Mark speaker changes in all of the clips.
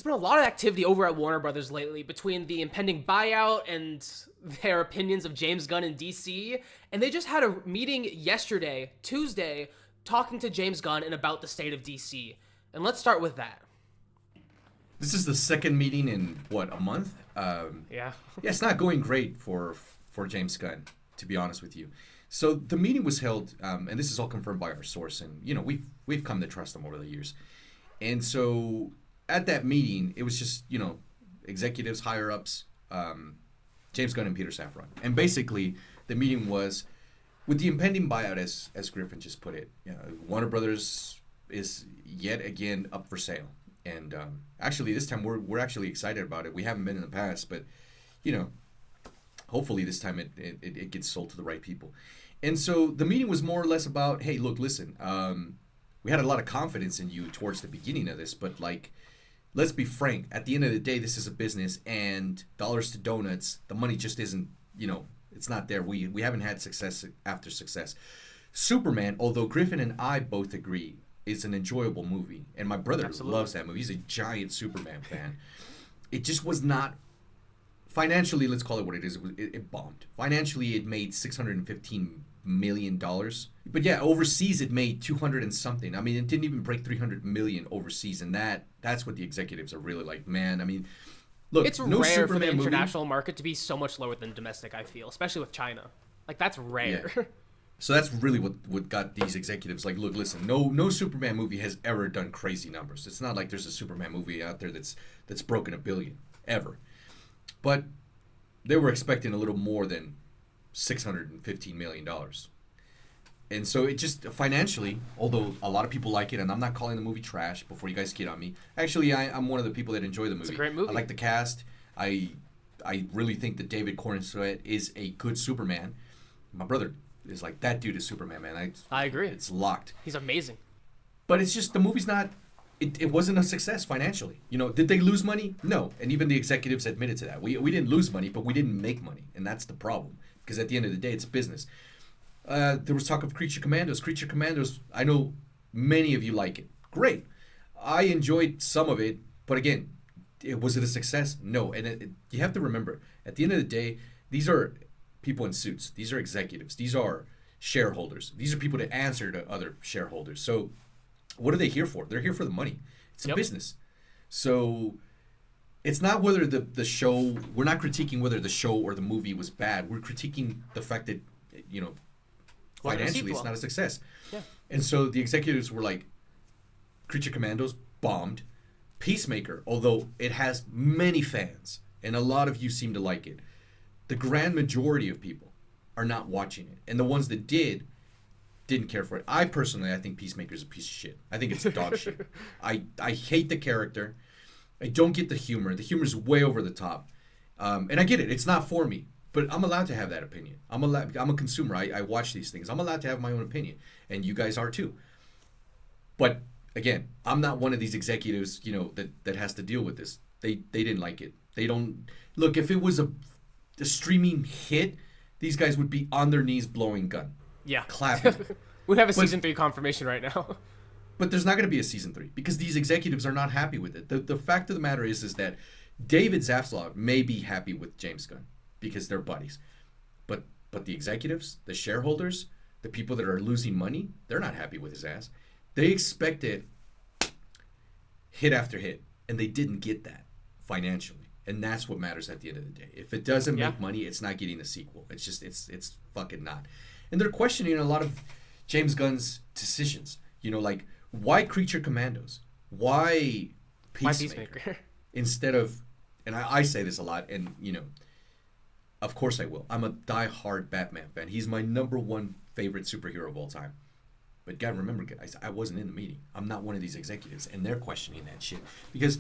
Speaker 1: There's been a lot of activity over at Warner Brothers lately between the impending buyout and their opinions of James Gunn in DC. And they just had a meeting yesterday, Tuesday, talking to James Gunn and about the state of DC. And let's start with that.
Speaker 2: This is the second meeting in, what, a month?
Speaker 1: Yeah.
Speaker 2: Yeah, it's not going great for James Gunn, to be honest with you. So the meeting was held, and this is all confirmed by our source, and, we've come to trust them over the years. And so at that meeting, it was just, executives, higher-ups, James Gunn and Peter Safran. And basically, the meeting was, with the impending buyout, as Griffin just put it, Warner Brothers is yet again up for sale. And actually, this time we're actually excited about it. We haven't been in the past, but hopefully this time it gets sold to the right people. And so the meeting was more or less about, hey, look, listen, we had a lot of confidence in you towards the beginning of this, but let's be frank. At the end of the day, this is a business, and dollars to donuts, the money just isn't, it's not there. We haven't had success after success. Superman, although Griffin and I both agree, is an enjoyable movie, and my brother loves that movie. He's a giant Superman fan. It just was not financially. Let's call it what it is. It bombed financially. It made $615 million, but yeah, overseas it made 200 and something. I mean, it didn't even break 300 million overseas, and that's what the executives are really like. Man, I mean, look,
Speaker 1: it's
Speaker 2: no
Speaker 1: rare
Speaker 2: Superman
Speaker 1: for the
Speaker 2: movie.
Speaker 1: international market to be so much lower than domestic. I feel, especially with China, that's rare.
Speaker 2: Yeah. So that's really what got these executives like, look, listen, no Superman movie has ever done crazy numbers. It's not like there's a Superman movie out there that's broken $1 billion, ever. But they were expecting a little more than $615 million. And so it just, financially, although a lot of people like it, and I'm not calling the movie trash before you guys kid on me. Actually, I'm one of the people that enjoy the movie.
Speaker 1: It's a great movie.
Speaker 2: I like the cast. I really think that David Corenswet is a good Superman. My brother is like, that dude is Superman, man.
Speaker 1: I agree.
Speaker 2: It's locked.
Speaker 1: He's amazing.
Speaker 2: But it's just, the movie's not, it wasn't a success financially. Did they lose money? No. And even the executives admitted to that. We didn't lose money, but we didn't make money. And that's the problem. Because at the end of the day, it's business. There was talk of Creature Commandos. Creature Commandos, I know many of you like it. Great. I enjoyed some of it. But again, was it a success? No. And you have to remember, at the end of the day, these are people in suits. These are executives. These are shareholders. These are people that answer to other shareholders. So what are they here for? They're here for the money. It's a business. So it's not whether the show, we're not critiquing whether the show or the movie was bad. We're critiquing the fact that, financially it's not a success.
Speaker 1: Yeah.
Speaker 2: And so the executives were like, Creature Commandos bombed. Peacemaker, although it has many fans, and a lot of you seem to like it, the grand majority of people are not watching it. And the ones that didn't care for it. I think Peacemaker is a piece of shit. I think it's dog shit. I hate the character. I don't get the humor. The humor is way over the top. And I get it. It's not for me. But I'm allowed to have that opinion. I'm a consumer. I watch these things. I'm allowed to have my own opinion. And you guys are too. But again, I'm not one of these executives, that has to deal with this. They didn't like it. They don't... Look, if it was a streaming hit, these guys would be on their knees blowing Gun.
Speaker 1: Yeah.
Speaker 2: Clapping.
Speaker 1: We'd have a season 3 confirmation right now.
Speaker 2: But there's not going to be a season 3 because these executives are not happy with it. The fact of the matter is that David Zaslav may be happy with James Gunn because they're buddies. But the executives, the shareholders, the people that are losing money, they're not happy with his ass. They expected hit after hit, and they didn't get that financially. And that's what matters at the end of the day. If it doesn't make money, it's not getting a sequel. It's just, it's fucking not. And they're questioning a lot of James Gunn's decisions. Why Creature Commandos? Why Peacemaker? Instead of, and I say this a lot, and, of course I will. I'm a die-hard Batman fan. He's my number one favorite superhero of all time. But God, remember, guys, I wasn't in the meeting. I'm not one of these executives, and they're questioning that shit. Because,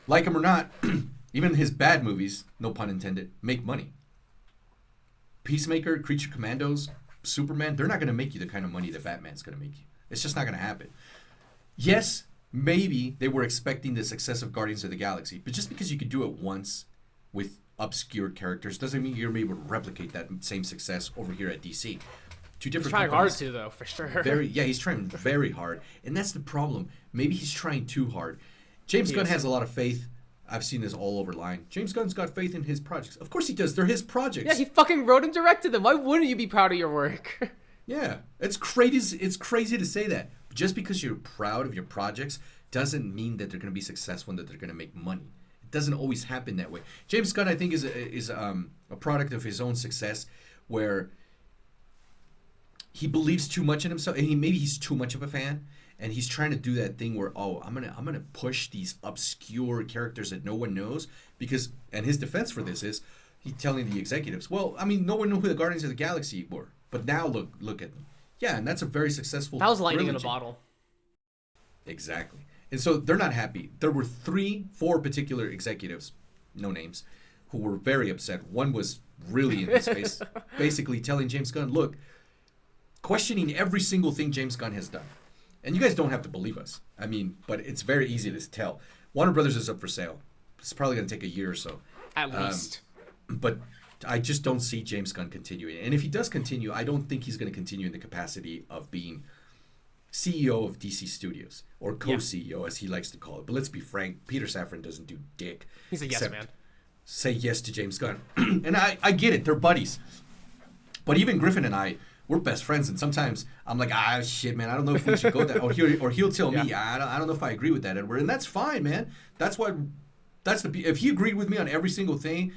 Speaker 2: like him or not, even his bad movies, no pun intended, make money. Peacemaker, Creature Commandos, Superman, they're not going to make you the kind of money that Batman's going to make you. It's just not going to happen. Yes, maybe they were expecting the success of Guardians of the Galaxy, but just because you could do it once with obscure characters doesn't mean you're going to be able to replicate that same success over here at DC. Two different
Speaker 1: He's trying
Speaker 2: companies.
Speaker 1: hard to, though, for sure.
Speaker 2: He's trying very hard, and that's the problem. Maybe he's trying too hard. James
Speaker 1: He
Speaker 2: Gunn
Speaker 1: is.
Speaker 2: has a lot of faith. I've seen this all over line. James Gunn's got faith in his projects. Of course he does. They're his projects.
Speaker 1: Yeah, he fucking wrote and directed them. Why wouldn't you be proud of your work?
Speaker 2: Yeah, it's crazy. It's crazy to say that. Just because you're proud of your projects doesn't mean that they're going to be successful and that they're going to make money. It doesn't always happen that way. James Gunn, I think, is a product of his own success, where he believes too much in himself, and maybe he's too much of a fan, and he's trying to do that thing where, I'm gonna push these obscure characters that no one knows, because, and his defense for this is he's telling the executives, well, I mean, no one knew who the Guardians of the Galaxy were. But now look at them. Yeah, and that's a very successful
Speaker 1: That was lightning in a
Speaker 2: trilogy.
Speaker 1: bottle.
Speaker 2: Exactly. And so they're not happy. There were 4 particular executives, no names, who were very upset. One was really in his face, basically telling James Gunn, look, questioning every single thing James Gunn has done. And you guys don't have to believe us. I mean, but it's very easy to tell. Warner Brothers is up for sale. It's probably going to take a year or so.
Speaker 1: At least.
Speaker 2: But I just don't see James Gunn continuing. And if he does continue, I don't think he's going to continue in the capacity of being CEO of DC Studios, or co-CEO as he likes to call it. But let's be frank, Peter Safran doesn't do dick.
Speaker 1: He's a yes man.
Speaker 2: Say yes to James Gunn. And I get it, they're buddies. But even Griffin and I, we're best friends, and sometimes I'm like, shit, man, I don't know if we should go that. Or he'll tell me, I don't know if I agree with that, Edward. And that's fine, man. If he agreed with me on every single thing,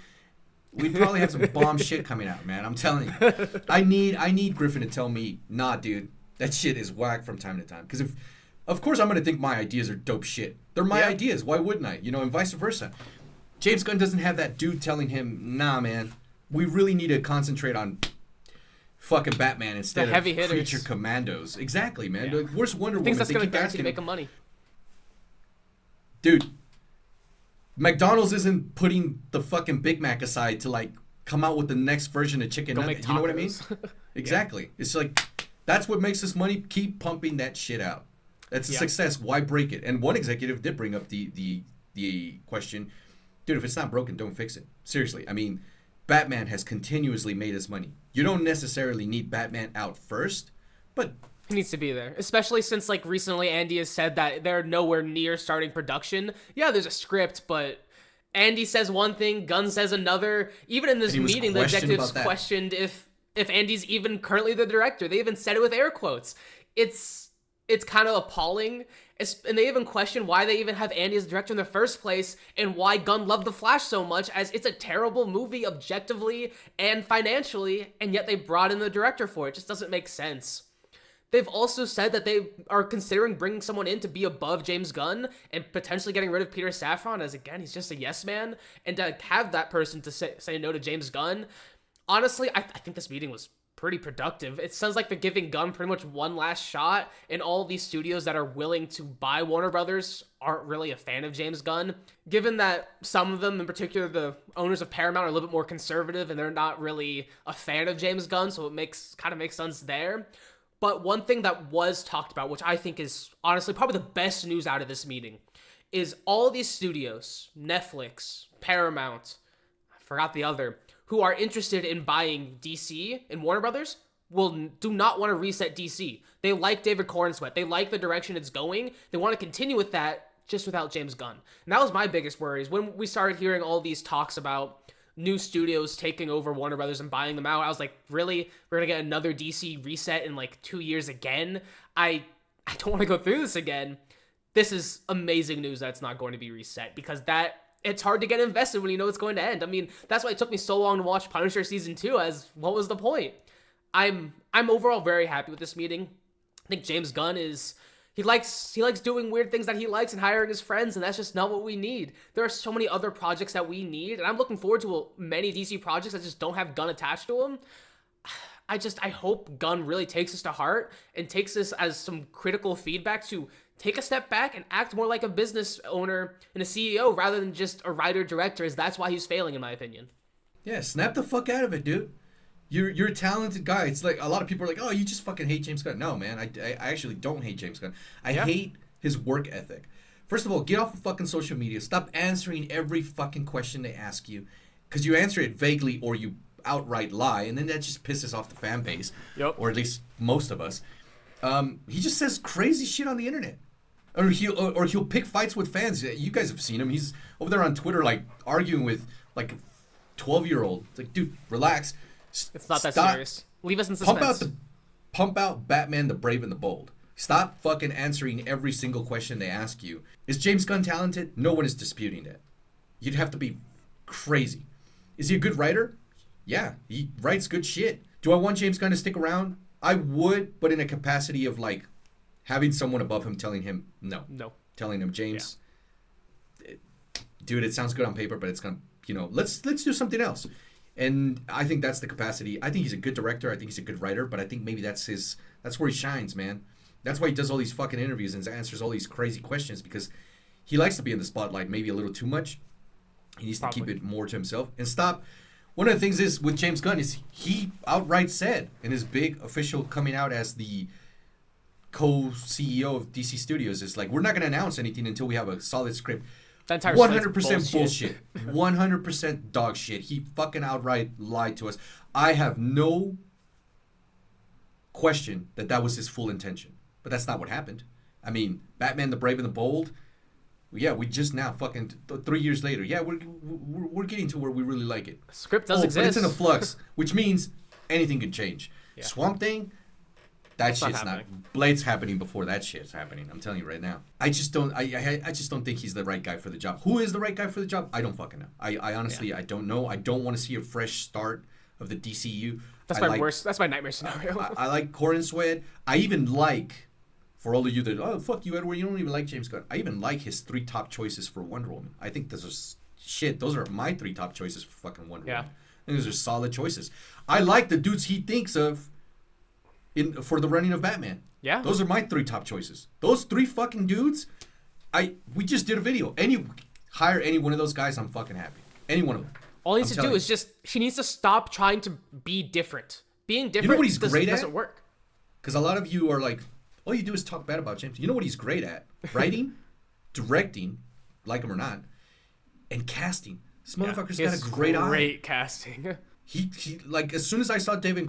Speaker 2: we'd probably have some bomb shit coming out, man. I'm telling you. I need Griffin to tell me, nah, dude, that shit is whack from time to time. Because of course I'm going to think my ideas are dope shit. They're my ideas. Why wouldn't I? And vice versa. James Gunn doesn't have that dude telling him, nah, man, we really need to concentrate on fucking Batman instead
Speaker 1: heavy
Speaker 2: of
Speaker 1: hitters.
Speaker 2: Creature Commandos. Exactly, man.
Speaker 1: Yeah.
Speaker 2: Where's Wonder
Speaker 1: Things
Speaker 2: Woman?
Speaker 1: that's
Speaker 2: They
Speaker 1: going to
Speaker 2: keep
Speaker 1: guarantee
Speaker 2: asking
Speaker 1: make
Speaker 2: him,
Speaker 1: him money.
Speaker 2: dude, McDonald's isn't putting the fucking Big Mac aside to like come out with the next version of chicken nugget. You know what I mean? Exactly. It's like, that's what makes us money. Keep pumping that shit out. That's a success. Why break it? And one executive did bring up the question, dude, if it's not broken, don't fix it. Seriously. I mean, Batman has continuously made us money. You don't necessarily need Batman out first, but
Speaker 1: He needs to be there, especially since like recently Andy has said that they're nowhere near starting production. Yeah, there's a script, but Andy says one thing, Gunn says another. Even in this meeting, the executives questioned if Andy's even currently the director. They even said it with air quotes. It's kind of appalling. And they even question why they even have Andy as director in the first place, and why Gunn loved The Flash so much, as it's a terrible movie objectively and financially, and yet they brought in the director for it. It just doesn't make sense. They've also said that they are considering bringing someone in to be above James Gunn and potentially getting rid of Peter Safran, as again, he's just a yes man, and to have that person to say no to James Gunn. Honestly, I think this meeting was pretty productive. It sounds like they're giving Gunn pretty much one last shot, and all these studios that are willing to buy Warner Brothers aren't really a fan of James Gunn, given that some of them, in particular the owners of Paramount, are a little bit more conservative and they're not really a fan of James Gunn, so it kind of makes sense there. But one thing that was talked about, which I think is honestly probably the best news out of this meeting, is all these studios, Netflix, Paramount, I forgot the other, who are interested in buying DC and Warner Brothers do not want to reset DC. They like David Corenswet. They like the direction it's going. They want to continue with that, just without James Gunn. And that was my biggest worry, is when we started hearing all these talks about new studios taking over Warner Brothers and buying them out. I was like, really? We're going to get another DC reset in like 2 years again? I don't want to go through this again. This is amazing news that it's not going to be reset, because it's hard to get invested when you know it's going to end. I mean, that's why it took me so long to watch Punisher season 2, as what was the point? I'm overall very happy with this meeting. I think James Gunn he likes doing weird things that he likes and hiring his friends, and that's just not what we need. There are so many other projects that we need, and I'm looking forward to many DC projects that just don't have Gunn attached to them. I hope Gunn really takes this to heart and takes this as some critical feedback to take a step back and act more like a business owner and a CEO rather than just a writer-director, as that's why he's failing, in my opinion.
Speaker 2: Yeah, snap the fuck out of it, dude. You're a talented guy. It's like a lot of people are like, oh, you just fucking hate James Gunn. No, man, I actually don't hate James Gunn. I hate his work ethic. First of all, get off of fucking social media. Stop answering every fucking question they ask you, because you answer it vaguely or you outright lie, and then that just pisses off the fan base, or at least most of us. He just says crazy shit on the internet. Or he'll pick fights with fans. You guys have seen him. He's over there on Twitter like arguing with like a 12-year-old. It's like, dude, relax.
Speaker 1: It's not that serious. Leave us in suspense.
Speaker 2: Pump out Batman the Brave and the Bold. Stop fucking answering every single question they ask you. Is James Gunn talented? No one is disputing that. You'd have to be crazy. Is he a good writer? Yeah, he writes good shit. Do I want James Gunn to stick around? I would, but in a capacity of like having someone above him telling him no. Telling him, James, dude, it sounds good on paper, but it's gonna, let's do something else. And I think that's the capacity. I think he's a good director. I think he's a good writer, but I think maybe that's where he shines, man. That's why he does all these fucking interviews and answers all these crazy questions, because he likes to be in the spotlight maybe a little too much. He needs to keep it more to himself and stop. One of the things is with James Gunn is he outright said in his big official coming out as the co-CEO of DC Studios is like, we're not going to announce anything until we have a solid script.
Speaker 1: That entire
Speaker 2: 100% bullshit. 100% dog shit. He fucking outright lied to us. I have no question that was his full intention. But that's not what happened. I mean, Batman the Brave and the Bold, yeah, we just now fucking 3 years later, yeah, we're getting to where we really like it.
Speaker 1: Script does exist.
Speaker 2: But it's in a flux, which means anything can change. Yeah. Swamp Thing, that shit's not. Blade's happening before that shit's happening. I'm telling you right now. I just don't think he's the right guy for the job. Who is the right guy for the job? I don't fucking know. I honestly, I don't know. I don't want to see a fresh start of the DCU.
Speaker 1: That's my worst. That's my nightmare scenario.
Speaker 2: I like Corin Sweat. I even like, for all of you that, fuck you, Edward, you don't even like James Gunn. I even like his 3 top choices for Wonder Woman. I think those are shit. Those are my 3 top choices for fucking Wonder Woman. I think those are solid choices. I like the dudes he thinks of for the running of Batman.
Speaker 1: Yeah.
Speaker 2: Those are my 3 top choices. Those 3 fucking dudes, we just did a video. Hire any one of those guys, I'm fucking happy. Any one of them.
Speaker 1: All he needs to do is she needs to stop trying to be different. Being different,
Speaker 2: you know what he's great
Speaker 1: doesn't work.
Speaker 2: Because a lot of you are like, all you do is talk bad about James. You know what he's great at? Writing, directing, like him or not, and casting. This motherfucker's got a great eye.
Speaker 1: Great casting.
Speaker 2: He like, as soon as I saw David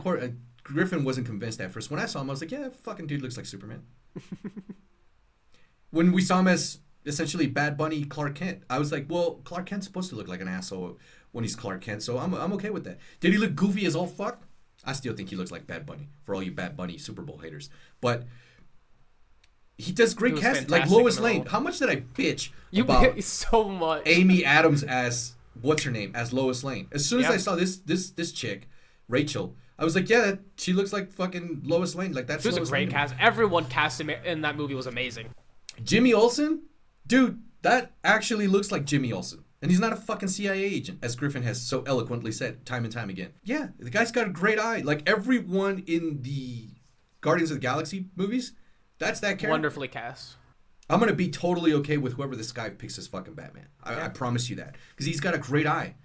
Speaker 2: Griffin wasn't convinced at first. When I saw him, I was like, yeah, fucking dude looks like Superman. When we saw him as essentially Bad Bunny Clark Kent, I was like, well, Clark Kent's supposed to look like an asshole when he's Clark Kent, so I'm okay with that. Did he look goofy as all fuck? I still think he looks like Bad Bunny, for all you Bad Bunny Super Bowl haters. But he does great casting. Like Lois Lane. How much did I bitch about
Speaker 1: so much
Speaker 2: Amy Adams as, what's her name, as Lois Lane? As soon as I saw this chick, Rachel, I was like, yeah, she looks like fucking Lois Lane. Like, that's
Speaker 1: Lois Lane. She was a great cast. Everyone cast in that movie was amazing.
Speaker 2: Jimmy Olsen? Dude, that actually looks like Jimmy Olsen. And he's not a fucking CIA agent, as Griffin has so eloquently said time and time again. Yeah, the guy's got a great eye. Like, everyone in the Guardians of the Galaxy movies, that's that character.
Speaker 1: Wonderfully cast.
Speaker 2: I'm going to be totally okay with whoever this guy picks as fucking Batman. I promise you that. Because he's got a great eye.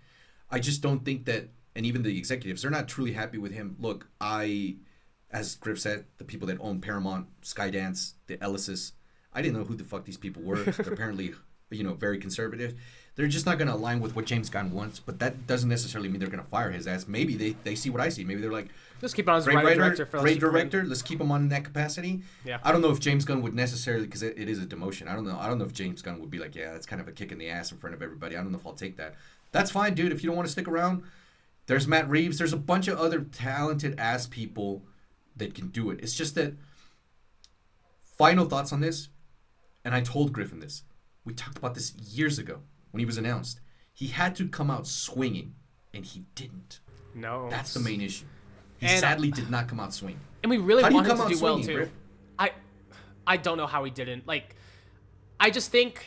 Speaker 2: I just don't think that, and even the executives, they're not truly happy with him. Look, as Griff said, the people that own Paramount, Skydance, the Ellises, I didn't know who the fuck these people were. They're apparently, very conservative. They're just not going to align with what James Gunn wants, but that doesn't necessarily mean they're going to fire his ass. Maybe they see what I see. Maybe they're like,
Speaker 1: just keep on as
Speaker 2: great
Speaker 1: director.
Speaker 2: Great director. Let's keep him on in that capacity.
Speaker 1: Yeah.
Speaker 2: I don't know if James Gunn would necessarily, because it is a demotion. I don't know if James Gunn would be like, yeah, that's kind of a kick in the ass in front of everybody. I don't know if I'll take that. That's fine, dude. If you don't want to stick around, there's Matt Reeves. There's a bunch of other talented ass people that can do it. It's just that, final thoughts on this, and I told Griffin this. We talked about this years ago when he was announced. He had to come out swinging, and he didn't.
Speaker 1: No.
Speaker 2: That's the main issue. He sadly did not come out swinging.
Speaker 1: And we really want him to do well, too.
Speaker 2: Griff?
Speaker 1: I don't know how he didn't. Like, I just think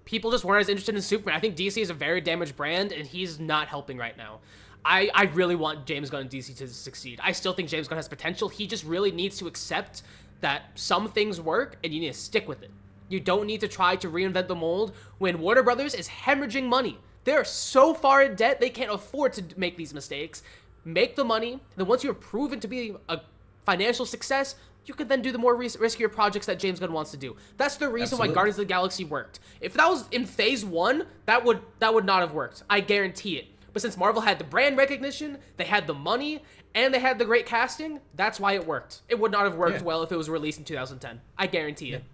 Speaker 1: people just weren't as interested in Superman. I think DC is a very damaged brand, and he's not helping right now. I really want James Gunn and DC to succeed. I still think James Gunn has potential. He just really needs to accept that some things work, and you need to stick with it. You don't need to try to reinvent the mold when Warner Brothers is hemorrhaging money. They're so far in debt, they can't afford to make these mistakes. Make the money, then once you're proven to be a financial success, you can then do the more riskier projects that James Gunn wants to do. That's the reason why Guardians of the Galaxy worked. If that was in phase 1, that would not have worked. I guarantee it. But since Marvel had the brand recognition, they had the money, and they had the great casting, that's why it worked. It would not have worked well if it was released in 2010. I guarantee it.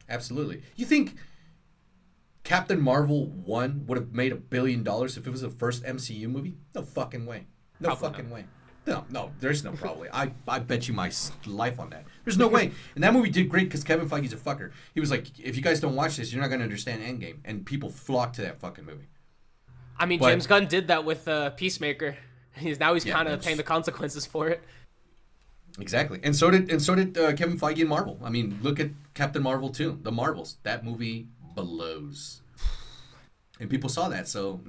Speaker 2: Absolutely. You think Captain Marvel 1 would have made $1 billion if it was the first MCU movie? No fucking way. No
Speaker 1: Probably
Speaker 2: fucking
Speaker 1: not.
Speaker 2: way. No, there's no probably. I bet you my life on that. There's no way. And that movie did great because Kevin Feige's a fucker. He was like, if you guys don't watch this, you're not going to understand Endgame. And people flocked to that fucking movie.
Speaker 1: I mean,
Speaker 2: But-
Speaker 1: James Gunn did that with Peacemaker. He's
Speaker 2: Yeah,
Speaker 1: kind of
Speaker 2: that's-
Speaker 1: paying the consequences for it.
Speaker 2: Exactly. And so did Kevin Feige in Marvel. I mean, look at Captain Marvel 2, The Marvels. That movie blows. And people saw that, so,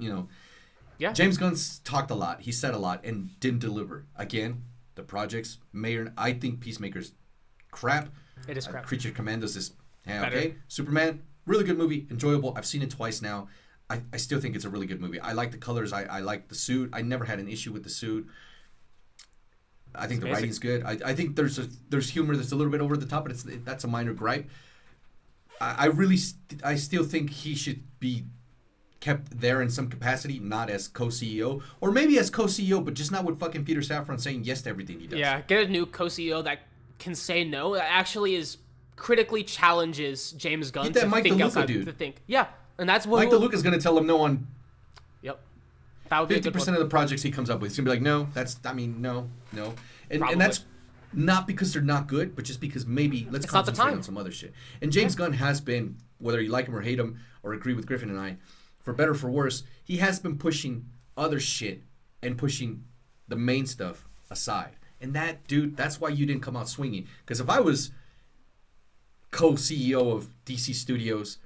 Speaker 1: Yeah.
Speaker 2: James Gunn's talked a lot. He said a lot and didn't deliver. Again, the projects I think Peacemaker's crap.
Speaker 1: It is crap.
Speaker 2: Creature Commandos is
Speaker 1: Better.
Speaker 2: okay. Superman, really good movie, enjoyable. I've seen it twice now. I still think it's a really good movie. I like the colors. I like the suit. I never had an issue with the suit. I think the
Speaker 1: amazing.
Speaker 2: writing's good. I think there's humor that's a little bit over the top, but that's a minor gripe. I still think he should be kept there in some capacity, not as co-CEO, or maybe as co-CEO, but just not with fucking Peter Safran saying yes to everything he does.
Speaker 1: Yeah, get a new co-CEO that can say no. That actually is critically challenges James Gunn
Speaker 2: Get that
Speaker 1: to
Speaker 2: Mike
Speaker 1: think
Speaker 2: DeLuca
Speaker 1: outside
Speaker 2: dude.
Speaker 1: to think. Yeah, and that's what
Speaker 2: Mike DeLuca's gonna tell him no on
Speaker 1: Yep, that would be a good
Speaker 2: 50%
Speaker 1: one.
Speaker 2: of the projects he comes up with. He's gonna be like, no, no, and
Speaker 1: Probably.
Speaker 2: that's not because they're not good, but just because maybe let's
Speaker 1: It's not the
Speaker 2: concentrate
Speaker 1: time.
Speaker 2: on some other shit. And James Gunn has been, whether you like him or hate him or agree with Griffin and I, for better or for worse, he has been pushing other shit and pushing the main stuff aside. And that, dude, that's why you didn't come out swinging. Because if I was co-CEO of DC Studios,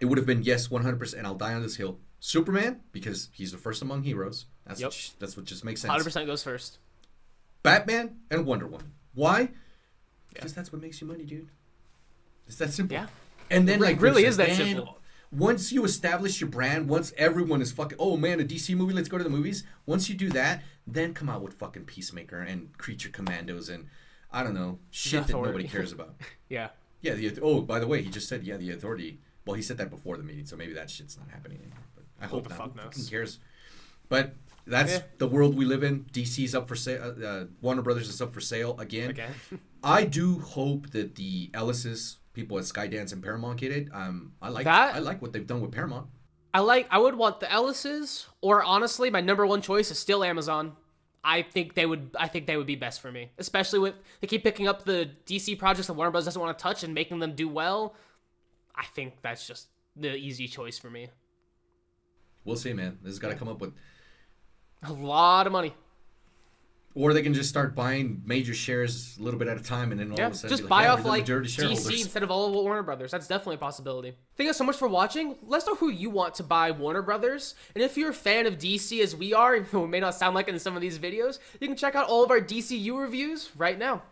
Speaker 2: it would have been, yes, 100%, I'll die on this hill. Superman, because he's the first among heroes. That's,
Speaker 1: Yep.
Speaker 2: that's what just makes sense.
Speaker 1: 100% goes first.
Speaker 2: Batman and Wonder Woman. Why? Because that's what makes you money, dude. It's that simple.
Speaker 1: Yeah.
Speaker 2: And then,
Speaker 1: It
Speaker 2: like,
Speaker 1: really
Speaker 2: Griff
Speaker 1: is that
Speaker 2: said,
Speaker 1: simple.
Speaker 2: Once you establish your brand, once everyone is fucking, oh man, a DC movie, let's go to the movies. Once you do that, then come out with fucking Peacemaker and Creature Commandos and, I don't know, shit that
Speaker 1: Authority.
Speaker 2: nobody cares about.
Speaker 1: Yeah.
Speaker 2: Yeah, oh, by the way, he just said, yeah, the Authority. Well, he said that before the meeting, so maybe that shit's not happening anymore. But I hope
Speaker 1: the
Speaker 2: not.
Speaker 1: fuck
Speaker 2: Who
Speaker 1: knows?
Speaker 2: fucking cares? But that's
Speaker 1: Yeah.
Speaker 2: the world we live in. DC's up for sale. Warner Brothers is up for sale again.
Speaker 1: Again.
Speaker 2: I do hope that the Ellis's people at Skydance and Paramount get it. I like
Speaker 1: That-
Speaker 2: I like what they've done with Paramount.
Speaker 1: I would want the Ellis's, or honestly, my number one choice is still Amazon. I think they would be best for me, especially with they keep picking up the DC projects that Warner Bros. Doesn't want to touch and making them do well. I think that's just the easy choice for me.
Speaker 2: We'll see, man. This has got to come up with,
Speaker 1: A lot of money.
Speaker 2: or they can just start buying major shares a little bit at a time, and then all
Speaker 1: Yeah,
Speaker 2: of a sudden
Speaker 1: just
Speaker 2: be
Speaker 1: buy
Speaker 2: yeah,
Speaker 1: off
Speaker 2: we're the
Speaker 1: like
Speaker 2: majority shareholders.
Speaker 1: DC instead of all of Warner Brothers. That's definitely a possibility. Thank you guys so much for watching. Let us know who you want to buy Warner Brothers, and if you're a fan of DC as we are, even though we may not sound like it in some of these videos, you can check out all of our DCU reviews right now.